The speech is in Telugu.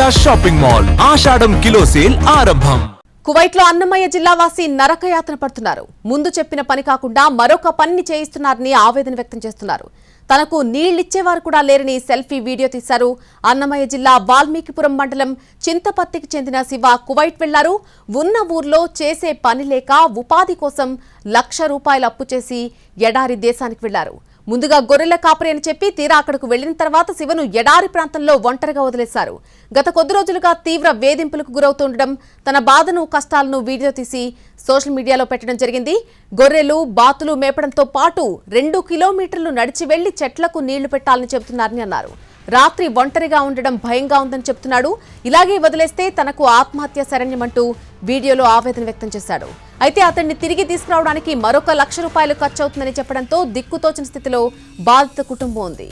విజయ షాపింగ్ మాల్ ఆషాఢం కిలో సేల్ ఆరంభం. కువైట్లో అన్నమయ్య జిల్లావాసి నరకయాతన పడుతున్నారు. ముందు చెప్పిన పని కాకుండా మరొక పనిని చేయిస్తున్నారని ఆవేదన వ్యక్తం చేస్తున్నారు. తనకు నీళ్లిచ్చేవారు కూడా లేరని సెల్ఫీ వీడియో తీశారు. అన్నమయ్య జిల్లా వాల్మీకిపురం మండలం చింతపత్తికి చెందిన శివ కువైట్ వెళ్లారు. ఉన్న ఊర్లో చేసే పని లేక ఉపాధి కోసం ₹1,00,000 అప్పు చేసి ఎడారి దేశానికి వెళ్లారు. ముందుగా గొర్రెల కాపరి అని చెప్పి తీరా అక్కడకు వెళ్లిన తర్వాత శివను ఎడారి ప్రాంతంలో ఒంటరిగా వదిలేశారు. గత కొద్ది రోజులుగా తీవ్ర వేధింపులకు గురవుతుండడం, తన బాధను కష్టాలను వీడియో తీసి సోషల్ మీడియాలో పెట్టడం జరిగింది. గొర్రెలు బాతులు మేపడంతో పాటు 2 కిలోమీటర్లు నడిచి వెళ్లి చెట్లకు నీళ్లు పెట్టాలని చెబుతున్నారని అన్నారు. రాత్రి ఒంటరిగా ఉండడం భయంగా ఉందని చెప్తున్నాడు. ఇలాగే వదిలేస్తే తనకు ఆత్మహత్య శరణ్యమంటూ వీడియోలో ఆవేదన వ్యక్తం చేశాడు. అయితే అతన్ని తిరిగి తీసుకురావడానికి మరొక ₹1,00,000 ఖర్చవుతుందని చెప్పడంతో దిక్కుతోచని స్థితిలో బాధిత కుటుంబం ఉంది.